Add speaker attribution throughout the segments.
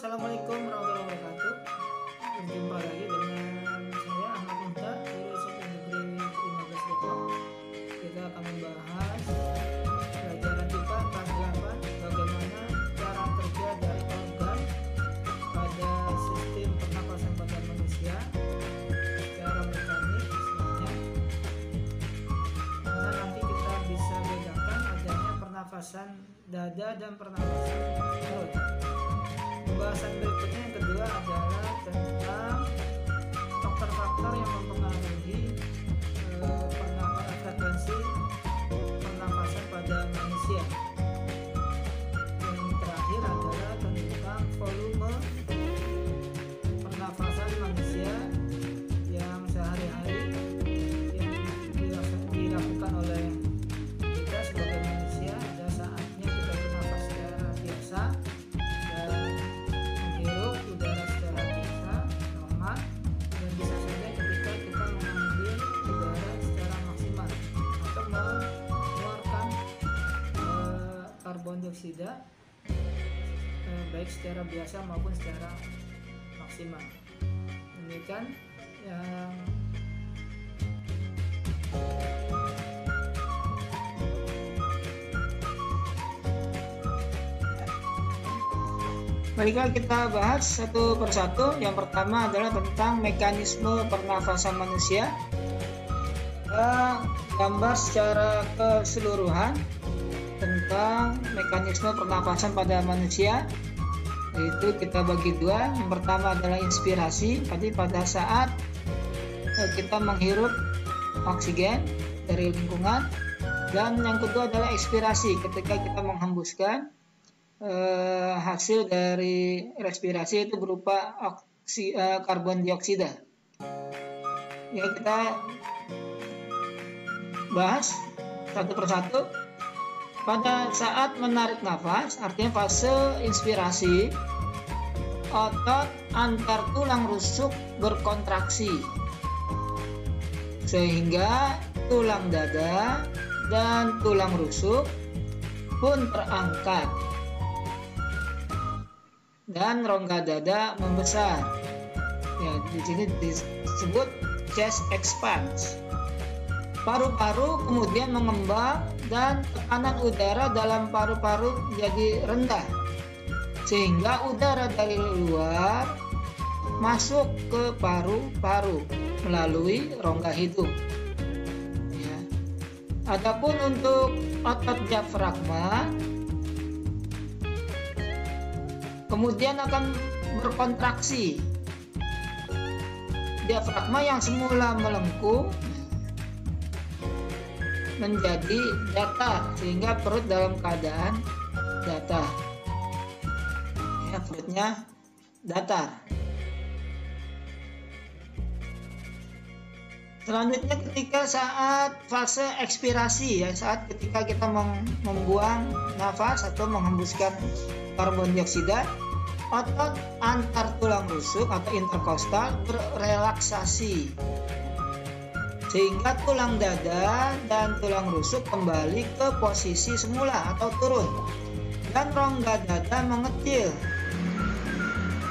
Speaker 1: Assalamualaikum warahmatullahi wabarakatuh. Berjumpa lagi dengan saya Ahmad Muhtar, guru SMP Negeri 15 Depok. Kita akan membahas pelajaran IPA kelas 8, bagaimana cara kerja dari organ pada sistem pernapasan pada manusia secara mekanik istilahnya. Karena nanti kita bisa bedakan adanya pernafasan dada dan pernapasan perut. Pembahasan berikutnya yang kedua adalah tentang faktor-faktor yang mempengaruhi frekuensi pernapasan pada manusia. Yang terakhir adalah tentang volume pernapasan manusia yang sehari-hari yang dilakukan oleh kita sebagai manusia. Ada saatnya kita bernafas secara biasa dan menghirup udara secara biasa, normal, dan bisa saja ketika kita mengambil udara secara maksimal atau mengeluarkan karbon dioksida baik secara biasa maupun secara maksimal. Demikian yang baiklah, kita bahas satu persatu. Yang pertama adalah tentang mekanisme pernafasan manusia. Kita gambar secara keseluruhan tentang mekanisme pernafasan pada manusia. Itu kita bagi dua. Yang pertama adalah inspirasi, jadi pada saat kita menghirup oksigen dari lingkungan. Dan yang kedua adalah ekspirasi, ketika kita menghembuskan hasil dari respirasi itu berupa karbon dioksida. Ya, kita bahas satu persatu. Pada saat menarik nafas, artinya fase inspirasi, otot antar tulang rusuk berkontraksi sehingga tulang dada dan tulang rusuk pun terangkat dan rongga dada membesar. Ya, di sini disebut chest expands. Paru-paru kemudian mengembang dan tekanan udara dalam paru-paru jadi rendah, sehingga udara dari luar masuk ke paru-paru melalui rongga hidung. Ya. Adapun untuk otot diafragma kemudian akan berkontraksi. Diafragma yang semula melengkung menjadi datar, sehingga perut dalam keadaan datar. Ya, perutnya datar. Selanjutnya ketika saat fase ekspirasi, ya, saat ketika kita membuang nafas atau menghembuskan karbon dioksida, otot antar tulang rusuk atau interkostal berrelaksasi sehingga tulang dada dan tulang rusuk kembali ke posisi semula atau turun, dan rongga dada mengecil.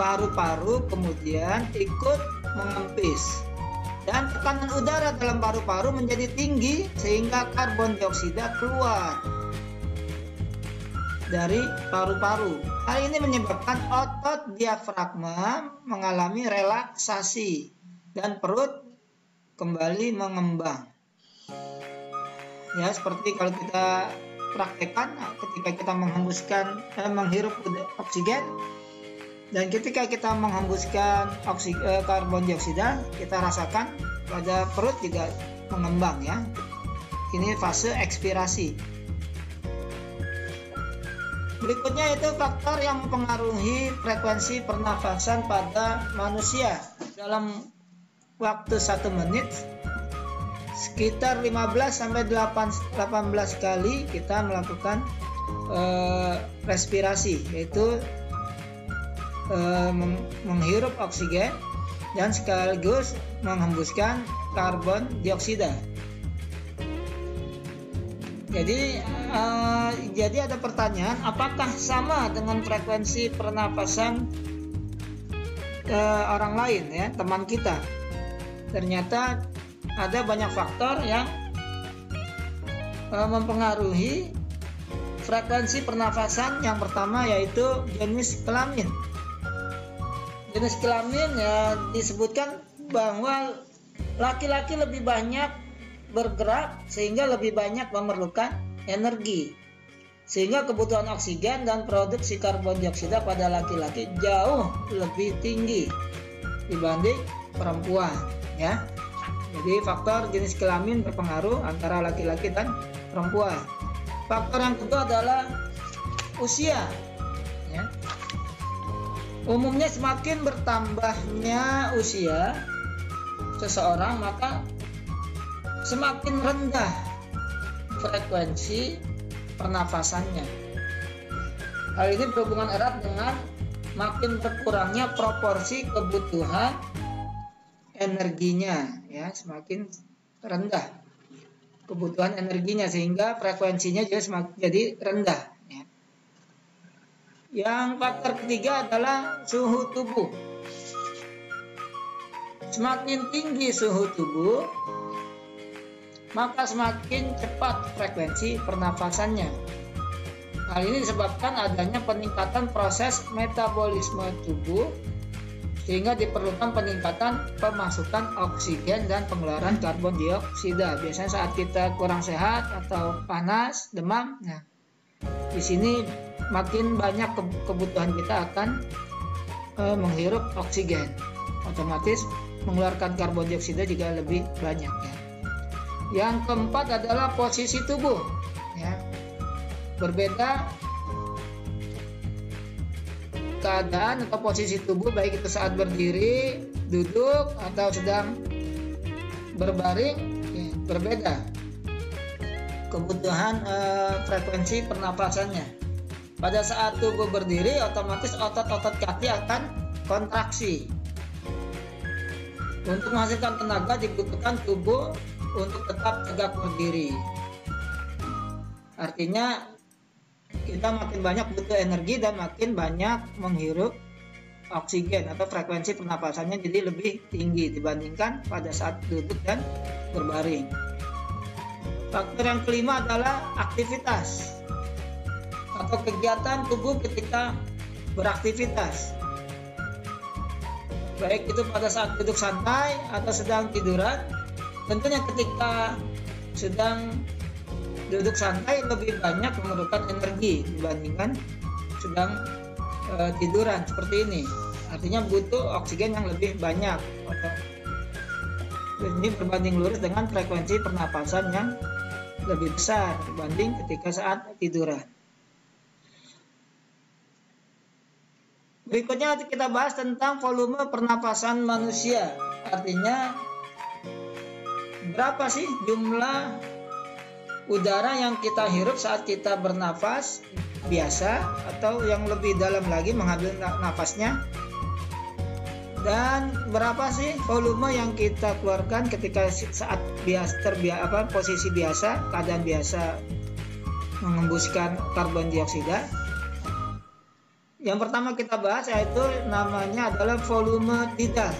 Speaker 1: Paru-paru kemudian ikut mengempis dan tekanan udara dalam paru-paru menjadi tinggi sehingga karbon dioksida keluar dari paru-paru. Hal ini menyebabkan otot diafragma mengalami relaksasi dan perut kembali mengembang. Ya, seperti kalau kita praktekkan ketika kita menghirup oksigen dan ketika kita menghembuskan karbon dioksida, kita rasakan pada perut juga mengembang, ya. Ini fase ekspirasi. Berikutnya itu faktor yang mempengaruhi frekuensi pernafasan pada manusia. Dalam waktu 1 menit sekitar 15-18 kali kita melakukan respirasi, yaitu menghirup oksigen dan sekaligus menghembuskan karbon dioksida. Jadi ada pertanyaan, apakah sama dengan frekuensi pernapasan orang lain ya, teman kita. Ternyata ada banyak faktor yang mempengaruhi frekuensi pernafasan. Yang pertama yaitu jenis kelamin. Jenis kelamin ya disebutkan bahwa laki-laki lebih banyak bergerak sehingga lebih banyak memerlukan energi, sehingga kebutuhan oksigen dan produksi karbon dioksida pada laki-laki jauh lebih tinggi dibanding perempuan ya. Jadi faktor jenis kelamin berpengaruh antara laki-laki dan perempuan. Faktor yang kedua adalah usia ya. Umumnya semakin bertambahnya usia seseorang, maka semakin rendah frekuensi pernafasannya. Hal ini berhubungan erat dengan makin berkurangnya proporsi kebutuhan energinya ya, semakin rendah kebutuhan energinya sehingga frekuensinya jadi rendah ya. Yang faktor ketiga adalah suhu tubuh. Semakin tinggi suhu tubuh, maka semakin cepat frekuensi pernafasannya. Hal ini disebabkan adanya peningkatan proses metabolisme tubuh, sehingga diperlukan peningkatan pemasukan oksigen dan pengeluaran karbon dioksida. Biasanya saat kita kurang sehat atau panas, demam, nah di sini makin banyak kebutuhan kita akan menghirup oksigen, otomatis mengeluarkan karbon dioksida juga lebih banyak ya. Yang keempat adalah posisi tubuh ya. Berbeda keadaan atau posisi tubuh, baik itu saat berdiri, duduk, atau sedang berbaring ya, berbeda kebutuhan frekuensi pernapasannya. Pada saat tubuh berdiri, otomatis otot-otot kaki akan kontraksi. Untuk menghasilkan tenaga dibutuhkan tubuh untuk tetap tegak berdiri. Artinya kita makin banyak butuh energi dan makin banyak menghirup oksigen atau frekuensi pernapasannya jadi lebih tinggi dibandingkan pada saat duduk dan berbaring. Faktor yang kelima adalah aktivitas atau kegiatan tubuh ketika beraktivitas, baik itu pada saat duduk santai atau sedang tiduran. Tentunya ketika sedang duduk santai lebih banyak memerlukan energi dibandingkan sedang tiduran seperti ini. Artinya butuh oksigen yang lebih banyak. Ini berbanding lurus dengan frekuensi pernapasan yang lebih besar dibanding ketika saat tiduran. Berikutnya kita bahas tentang volume pernapasan manusia. Artinya berapa sih jumlah udara yang kita hirup saat kita bernafas biasa, atau yang lebih dalam lagi mengambil nafasnya, dan berapa sih volume yang kita keluarkan ketika saat posisi biasa, keadaan biasa mengembuskan karbon dioksida. Yang pertama kita bahas yaitu namanya adalah volume tidal.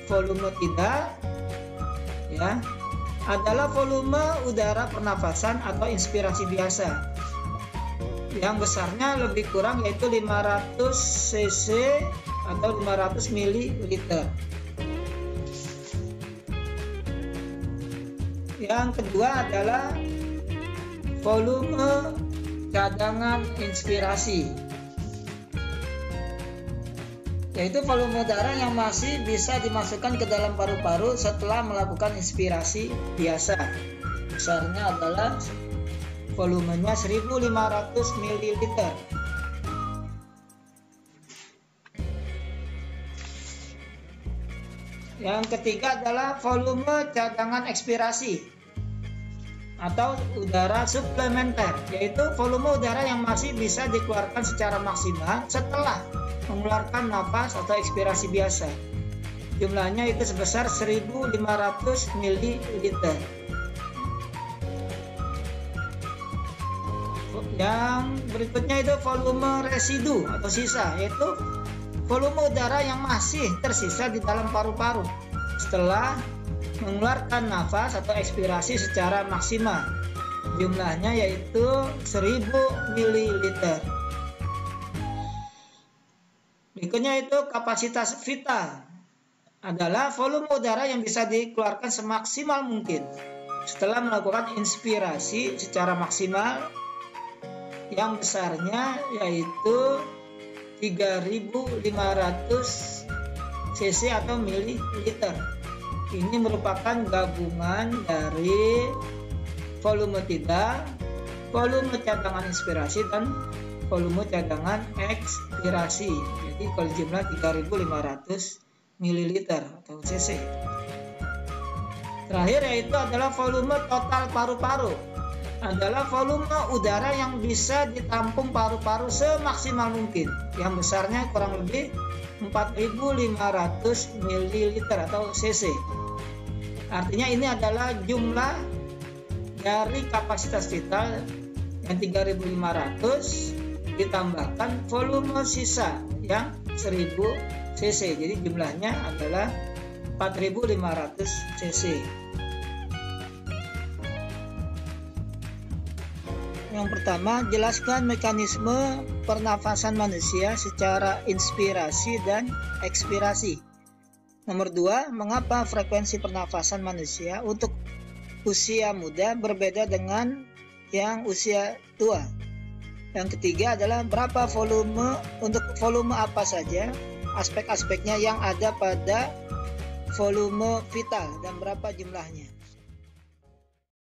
Speaker 1: Volume tidal ya adalah volume udara pernafasan atau inspirasi biasa yang besarnya lebih kurang yaitu 500 cc atau 500 ml. Yang kedua adalah volume cadangan inspirasi, yaitu volume udara yang masih bisa dimasukkan ke dalam paru-paru setelah melakukan inspirasi biasa. Besarnya adalah volumenya 1500 ml. Yang ketiga adalah volume cadangan ekspirasi atau udara suplementer, yaitu volume udara yang masih bisa dikeluarkan secara maksimal setelah mengeluarkan napas atau ekspirasi biasa. Jumlahnya itu sebesar 1500 ml. Yang berikutnya itu volume residu atau sisa, yaitu volume udara yang masih tersisa di dalam paru-paru setelah mengeluarkan nafas atau ekspirasi secara maksimal. Jumlahnya yaitu 1000 ml. Berikutnya itu kapasitas vital, adalah volume udara yang bisa dikeluarkan semaksimal mungkin setelah melakukan inspirasi secara maksimal yang besarnya yaitu 3500 cc atau mililiter. Ini merupakan gabungan dari volume tidal, volume cadangan inspirasi, dan volume cadangan ekspirasi. Jadi kalau jumlah 3500 ml atau cc. Terakhir yaitu adalah volume total paru-paru, adalah volume udara yang bisa ditampung paru-paru semaksimal mungkin, yang besarnya kurang lebih 4500 ml atau cc. Artinya ini adalah jumlah dari kapasitas vital yang 3500 ditambahkan volume sisa yang 1000 cc. Jadi jumlahnya adalah 4500 cc. Yang pertama, jelaskan mekanisme pernafasan manusia secara inspirasi dan ekspirasi. Nomor 2, mengapa frekuensi pernafasan manusia untuk usia muda berbeda dengan yang usia tua. Yang ketiga adalah berapa volume, untuk volume apa saja aspek-aspeknya yang ada pada volume vital dan berapa jumlahnya.